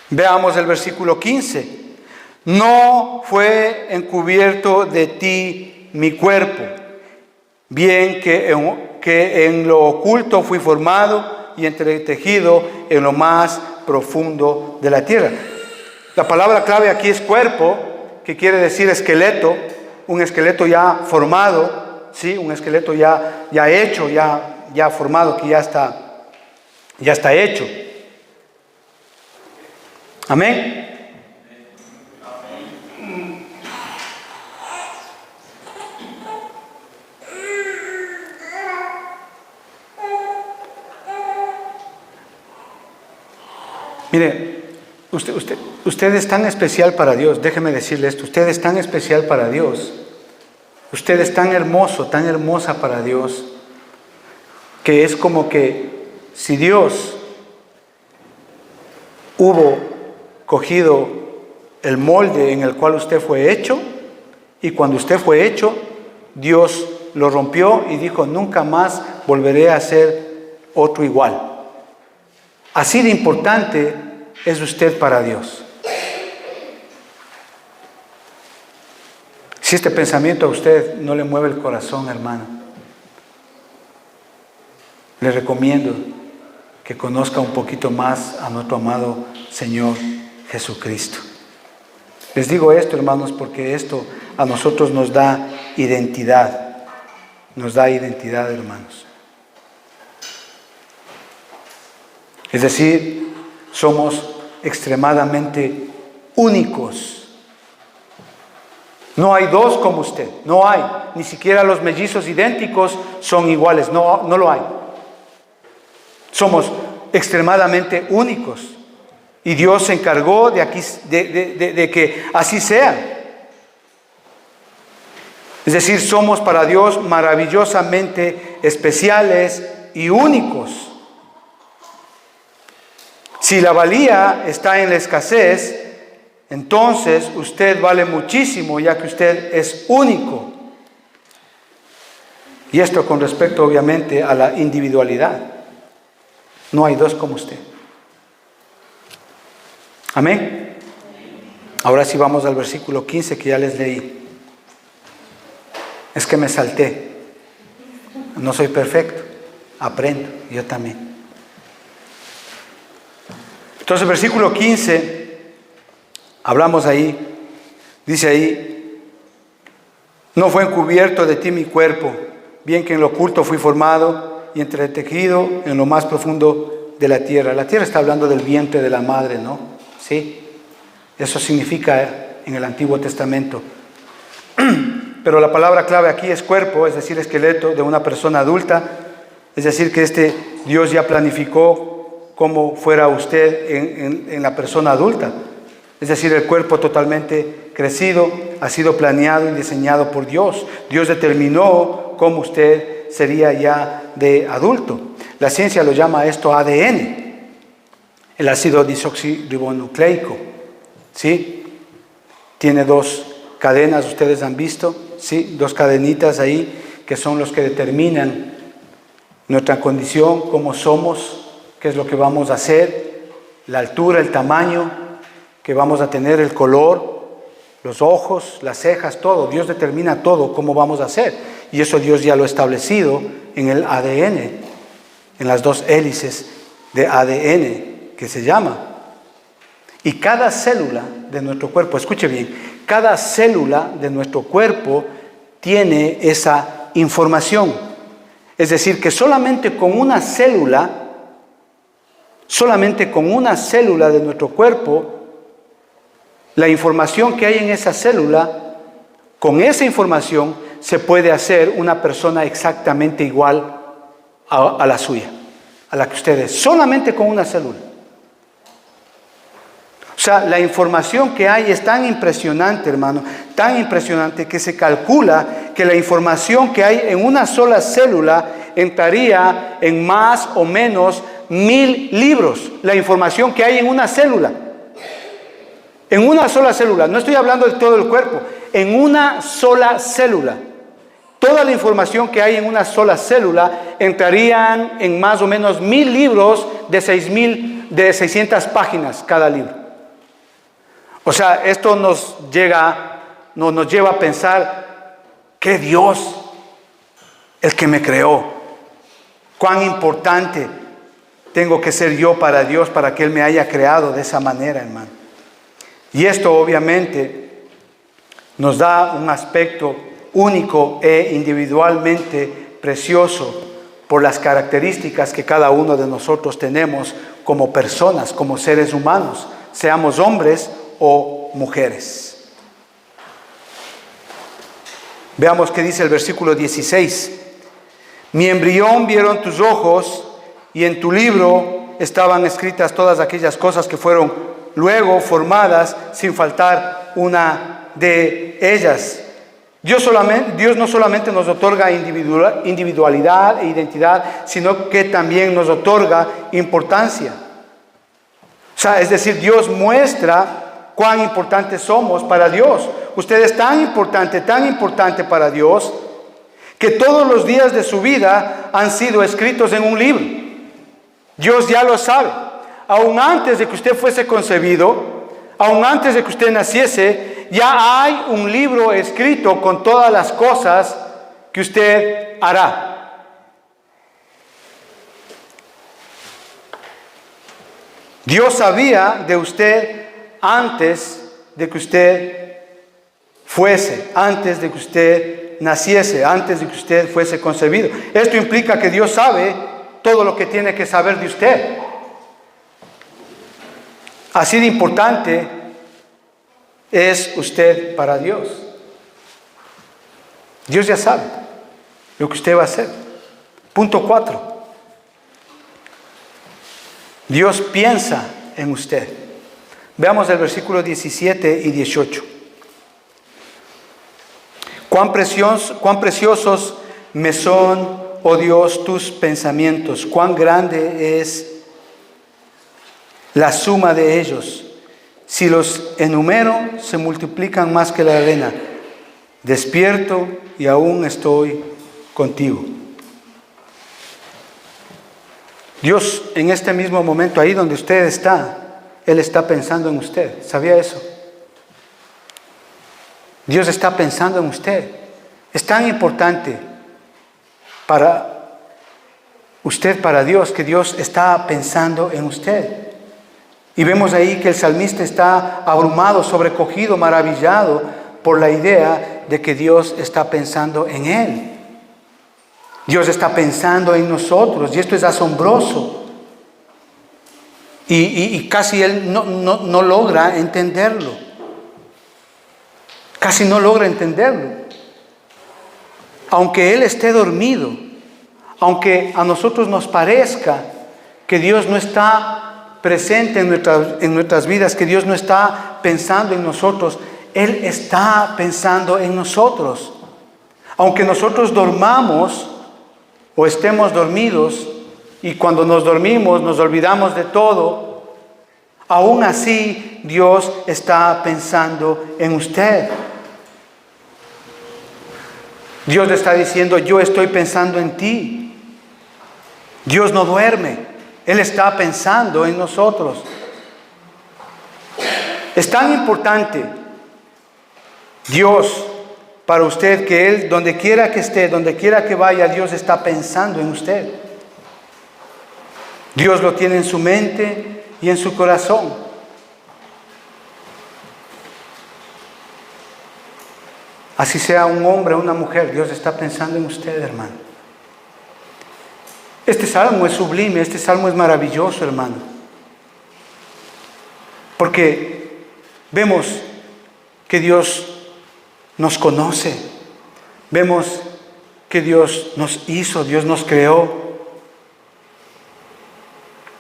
Veamos el versículo 15. No fue encubierto de ti mi cuerpo, bien que en lo oculto fui formado y entretejido en lo más profundo de la tierra. La palabra clave aquí es cuerpo, que quiere decir esqueleto, un esqueleto ya formado, ¿sí? Un esqueleto ya hecho, ya formado, que ya está hecho. Amén. Mire, usted es tan especial para Dios. Déjeme decirle esto, usted es tan especial para Dios. Usted es tan hermoso, tan hermosa para Dios, que es como que si Dios hubo cogido el molde en el cual usted fue hecho, y cuando usted fue hecho, Dios lo rompió y dijo, nunca más volveré a ser otro igual. Así de importante es usted para Dios. Si este pensamiento a usted no le mueve el corazón, hermano, le recomiendo que conozca un poquito más a nuestro amado Señor Jesucristo. Les digo esto, hermanos, porque esto a nosotros nos da identidad. Nos da identidad, hermanos. Es decir, somos extremadamente únicos. No hay dos como usted, no hay. Ni siquiera los mellizos idénticos son iguales, no lo hay. Somos extremadamente únicos. Y Dios se encargó de que así sea. Es decir, somos para Dios maravillosamente especiales y únicos. Si la valía está en la escasez, entonces usted vale muchísimo, ya que usted es único. Y esto con respecto obviamente a la individualidad. No hay dos como usted. Amén. Ahora sí vamos al versículo 15 que ya les leí. Es que me salté. No soy perfecto. Aprendo. Yo también. Entonces, versículo 15, hablamos ahí, dice ahí: no fue encubierto de ti mi cuerpo, bien que en lo oculto fui formado y entretejido en lo más profundo de la tierra. La tierra está hablando del vientre de la madre, ¿no? Sí, eso significa en el Antiguo Testamento. Pero la palabra clave aquí es cuerpo, es decir, esqueleto de una persona adulta. Es decir, que Dios ya planificó cómo fuera usted en la persona adulta. Es decir, el cuerpo totalmente crecido ha sido planeado y diseñado por Dios. Dios determinó cómo usted sería ya de adulto. La ciencia lo llama a esto ADN, el ácido desoxirribonucleico. ¿Sí? Tiene dos cadenas, ustedes han visto, ¿sí? Dos cadenitas ahí que son los que determinan nuestra condición, cómo somos, qué es lo que vamos a hacer, la altura, el tamaño que vamos a tener, el color, los ojos, las cejas, todo. Dios determina todo, cómo vamos a hacer. Y eso Dios ya lo ha establecido en el ADN, en las dos hélices de ADN que se llama. Y cada célula de nuestro cuerpo, escuche bien, cada célula de nuestro cuerpo tiene esa información. Es decir, que solamente con una célula de nuestro cuerpo, la información que hay en esa célula, con esa información se puede hacer una persona exactamente igual a la suya, a la que usted es, solamente con una célula. O sea, la información que hay es tan impresionante, hermano, tan impresionante que se calcula que la información que hay en una sola célula entraría en más o menos 1000 libros. La información que hay en una célula. En una sola célula. No estoy hablando de todo el cuerpo. En una sola célula. Toda la información que hay en una sola célula entrarían en más o menos 1000 libros de 600 páginas cada libro. O sea, esto nos lleva a pensar que Dios, el que me creó, cuán importante tengo que ser yo para Dios para que Él me haya creado de esa manera, hermano. Y esto obviamente nos da un aspecto único e individualmente precioso por las características que cada uno de nosotros tenemos como personas, como seres humanos, seamos hombres o mujeres. Veamos qué dice el versículo 16. Mi embrión vieron tus ojos, y en tu libro estaban escritas todas aquellas cosas que fueron luego formadas, sin faltar una de ellas. Dios no solamente nos otorga individualidad e identidad, sino que también nos otorga importancia. O sea, es decir, Dios muestra cuán importantes somos para Dios. Usted es tan importante para Dios, que todos los días de su vida han sido escritos en un libro. Dios ya lo sabe. Aún antes de que usted fuese concebido, aún antes de que usted naciese, dice, ya hay un libro escrito con todas las cosas que usted hará. Dios sabía de usted antes de que usted fuese, antes de que usted naciese, antes de que usted fuese concebido. Esto implica que Dios sabe todo lo que tiene que saber de usted. Así de importante es usted para Dios. Dios ya sabe lo que usted va a hacer. Punto 4. Dios piensa en usted. Veamos el versículo 17 y 18. Cuán preciosos me son, oh Dios, tus pensamientos. Cuán grande es la suma de ellos. Si los enumero, se multiplican más que la arena. Despierto y aún estoy contigo. Dios, en este mismo momento, ahí donde usted está, Él está pensando en usted. ¿Sabía eso? Dios está pensando en usted. Es tan importante para usted, para Dios, que Dios está pensando en usted. Y vemos ahí que el salmista está abrumado, sobrecogido, maravillado por la idea de que Dios está pensando en él. Dios está pensando en nosotros, y esto es asombroso. Y casi él no logra entenderlo. Casi no logra entenderlo. Aunque él esté dormido, aunque a nosotros nos parezca que Dios no está presente en nuestras vidas, que Dios no está pensando en nosotros, Él está pensando en nosotros. Aunque nosotros dormamos o estemos dormidos, y cuando nos dormimos nos olvidamos de todo, aún así Dios está pensando en usted. Dios le está diciendo, yo estoy pensando en ti. Dios no duerme. Él está pensando en nosotros. Es tan importante Dios para usted que Él, donde quiera que esté, donde quiera que vaya, Dios está pensando en usted. Dios lo tiene en su mente y en su corazón. Así sea un hombre o una mujer, Dios está pensando en usted, hermano. Este salmo es sublime, este salmo es maravilloso, hermano. Porque vemos que Dios nos conoce. Vemos que Dios nos hizo, Dios nos creó.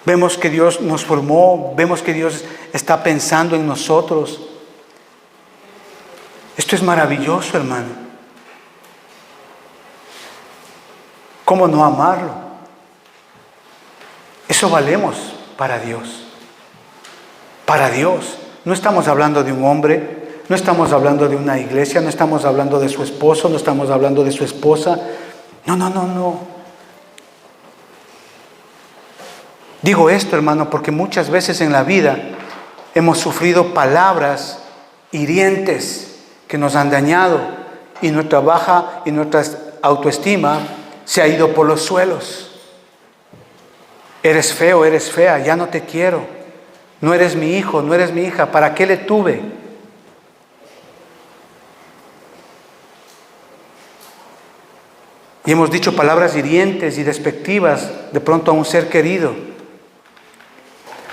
Vemos que Dios nos formó, vemos que Dios está pensando en nosotros. Esto es maravilloso, hermano. ¿Cómo no amarlo? Eso valemos para Dios. Para Dios. No estamos hablando de un hombre, no estamos hablando de una iglesia, no estamos hablando de su esposo, no estamos hablando de su esposa. No. Digo esto, hermano, porque muchas veces en la vida hemos sufrido palabras hirientes que nos han dañado, y nuestra baja y nuestra autoestima se ha ido por los suelos. Eres feo, eres fea, ya no te quiero. No eres mi hijo, no eres mi hija, ¿para qué le tuve? Y hemos dicho palabras hirientes y despectivas de pronto a un ser querido.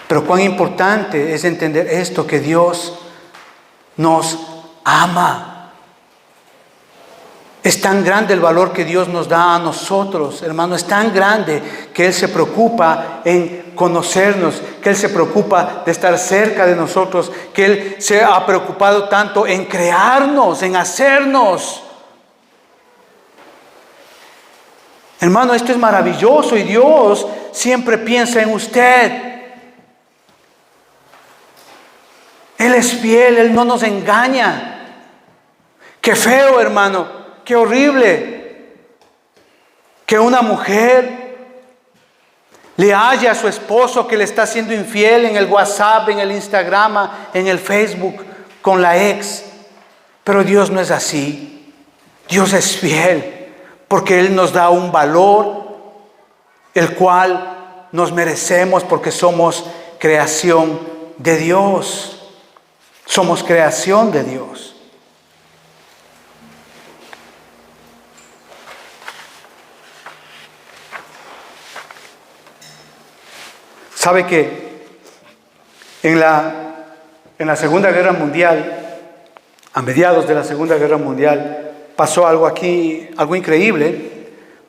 Pero cuán importante es entender esto, que Dios nos ama. Es tan grande el valor que Dios nos da a nosotros, hermano. Es tan grande que Él se preocupa en conocernos, que Él se preocupa de estar cerca de nosotros, que Él se ha preocupado tanto en crearnos, en hacernos. Hermano, esto es maravilloso, y Dios siempre piensa en usted. Él es fiel, Él no nos engaña. Qué feo, hermano. Qué horrible que una mujer le halle a su esposo que le está siendo infiel en el WhatsApp, en el Instagram, en el Facebook, con la ex. Pero Dios no es así. Dios es fiel, porque Él nos da un valor, el cual nos merecemos porque somos creación de Dios. Somos creación de Dios. ¿Sabe que en la Segunda Guerra Mundial, a mediados de la Segunda Guerra Mundial, pasó algo aquí, algo increíble,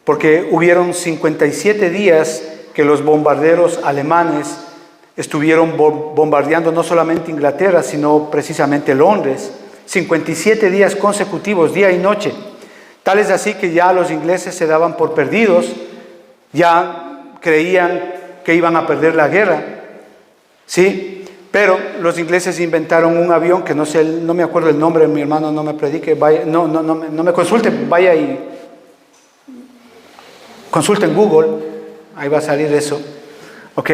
porque hubieron 57 días que los bombarderos alemanes estuvieron bombardeando no solamente Inglaterra, sino precisamente Londres. 57 días consecutivos, día y noche. Tal es así que ya los ingleses se daban por perdidos, ya creían que iban a perder la guerra, ¿sí? Pero los ingleses inventaron un avión que no sé, no me acuerdo el nombre, mi hermano no me predique, vaya, no me consulte, vaya y consulte en Google, ahí va a salir eso, ¿ok?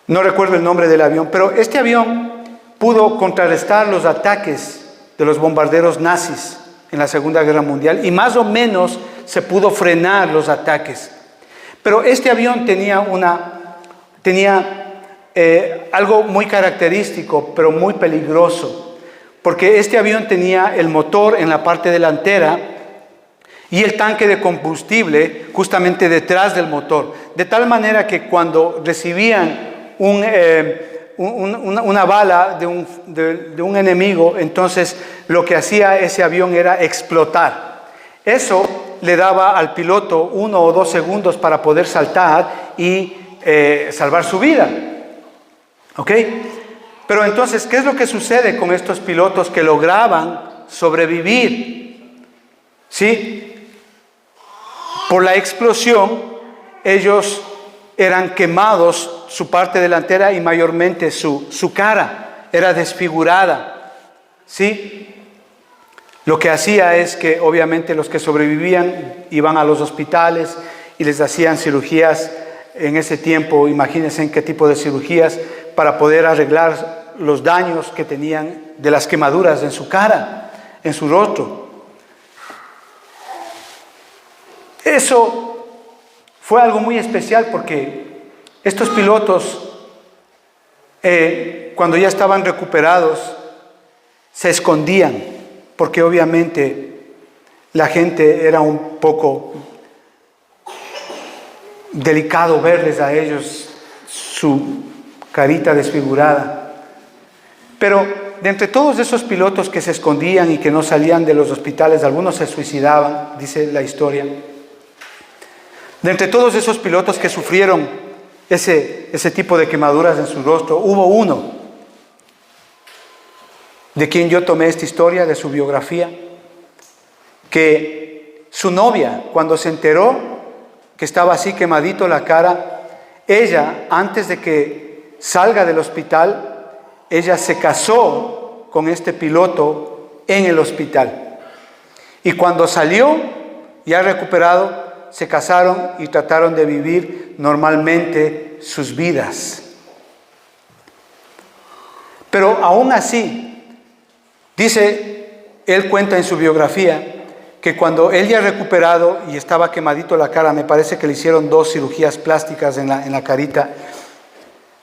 No recuerdo el nombre del avión, pero este avión pudo contrarrestar los ataques de los bombarderos nazis en la Segunda Guerra Mundial y más o menos se pudo frenar los ataques. Pero este avión tenía algo muy característico, pero muy peligroso, porque este avión tenía el motor en la parte delantera y el tanque de combustible justamente detrás del motor, de tal manera que cuando recibían una bala de un enemigo, entonces lo que hacía ese avión era explotar. Eso le daba al piloto 1 o 2 segundos para poder saltar y salvar su vida. ¿Ok? Pero entonces, ¿qué es lo que sucede con estos pilotos que lograban sobrevivir? ¿Sí? Por la explosión, ellos eran quemados, su parte delantera y mayormente su cara era desfigurada. ¿Sí? Lo que hacía es que obviamente los que sobrevivían iban a los hospitales y les hacían cirugías en ese tiempo. Imagínense en qué tipo de cirugías para poder arreglar los daños que tenían de las quemaduras en su cara, en su rostro. Eso fue algo muy especial porque estos pilotos, cuando ya estaban recuperados, se escondían. Porque obviamente la gente era un poco delicado verles a ellos su carita desfigurada. Pero de entre todos esos pilotos que se escondían y que no salían de los hospitales, algunos se suicidaban, dice la historia. De entre todos esos pilotos que sufrieron ese tipo de quemaduras en su rostro, hubo uno de quien yo tomé esta historia, de su biografía, que su novia, cuando se enteró que estaba así quemadito la cara, ella, antes de que salga del hospital, ella se casó con este piloto en el hospital. Y cuando salió, ya recuperado, se casaron y trataron de vivir normalmente sus vidas. Pero aún así, dice, él cuenta en su biografía que cuando él ya recuperado y estaba quemadito la cara, me parece que le hicieron 2 cirugías plásticas en la carita,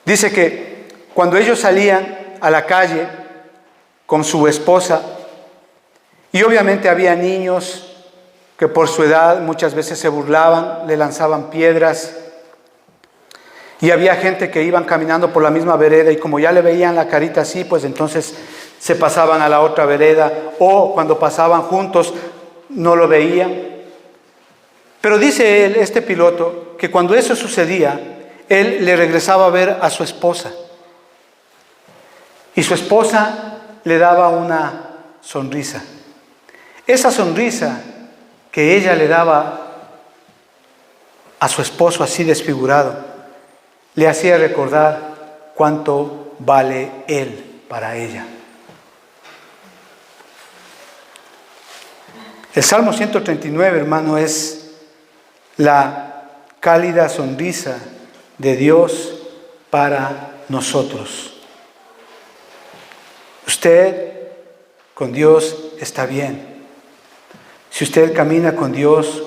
dice que cuando ellos salían a la calle con su esposa, y obviamente había niños que por su edad muchas veces se burlaban, le lanzaban piedras, y había gente que iban caminando por la misma vereda y como ya le veían la carita así, pues entonces se pasaban a la otra vereda, o cuando pasaban juntos no lo veían. Pero dice él, este piloto, que cuando eso sucedía, él le regresaba a ver a su esposa. Y su esposa le daba una sonrisa. Esa sonrisa que ella le daba a su esposo así desfigurado, le hacía recordar cuánto vale él para ella. El Salmo 139, hermano, es la cálida sonrisa de Dios para nosotros. Usted, con Dios está bien. Si usted camina con Dios,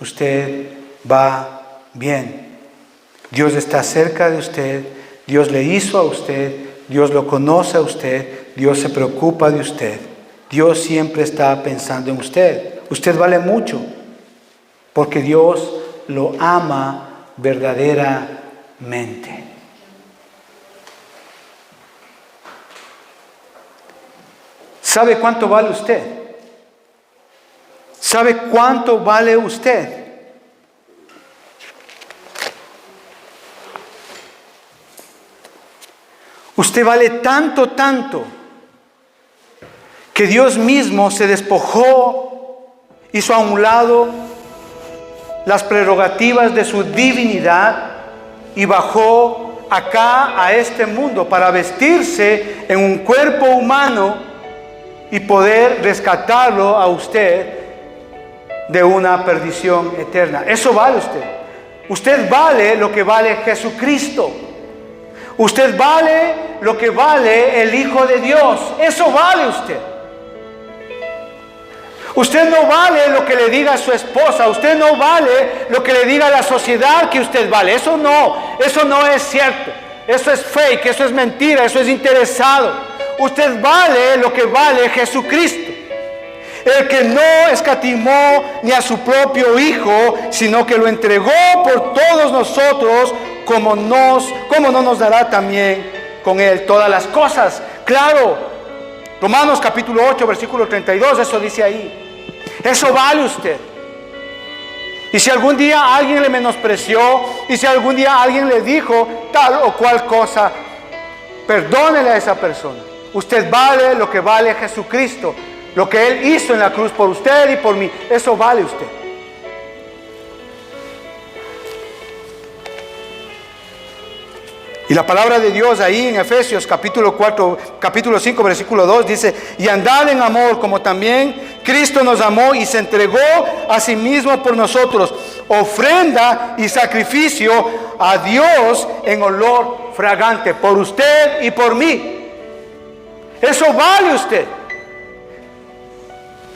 usted va bien. Dios está cerca de usted, Dios le hizo a usted, Dios lo conoce a usted, Dios se preocupa de usted. Dios siempre está pensando en usted. Usted vale mucho porque Dios lo ama verdaderamente. ¿Sabe cuánto vale usted? ¿Sabe cuánto vale usted? Usted vale tanto, tanto, que Dios mismo se despojó, hizo a un lado las prerrogativas de su divinidad y bajó acá a este mundo para vestirse en un cuerpo humano y poder rescatarlo a usted de una perdición eterna. Eso vale usted. Usted vale lo que vale Jesucristo. Usted vale lo que vale el Hijo de Dios. Eso vale usted. Usted no vale lo que le diga su esposa. Usted no vale lo que le diga la sociedad que usted vale. Eso no es cierto. Eso es fake, eso es mentira, eso es interesado. Usted vale lo que vale Jesucristo. El que no escatimó ni a su propio Hijo, sino que lo entregó por todos nosotros, ¿cómo no nos dará también con Él todas las cosas? Claro, Romanos capítulo 8, versículo 32, eso dice ahí. Eso vale usted. Y si algún día alguien le menospreció, y si algún día alguien le dijo tal o cual cosa, perdónele a esa persona. Usted vale lo que vale Jesucristo. Lo que Él hizo en la cruz por usted y por mí, eso vale usted. Y la palabra de Dios ahí en Efesios capítulo 5, versículo 2 dice: y andad en amor como también Cristo nos amó y se entregó a sí mismo por nosotros, ofrenda y sacrificio a Dios en olor fragante, por usted y por mí. Eso vale usted.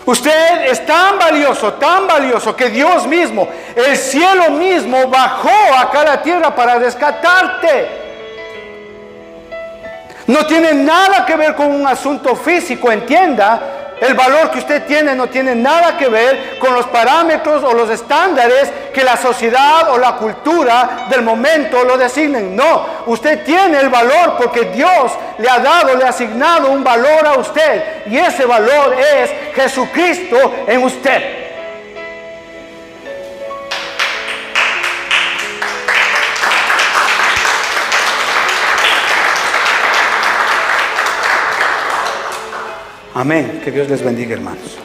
Usted es tan valioso que Dios mismo, el cielo mismo, bajó acá a la tierra para rescatarte. No tiene nada que ver con un asunto físico, entienda. El valor que usted tiene no tiene nada que ver con los parámetros o los estándares que la sociedad o la cultura del momento lo designen. No, usted tiene el valor porque Dios le ha asignado un valor a usted. Y ese valor es Jesucristo en usted. Amén. Que Dios les bendiga, hermanos.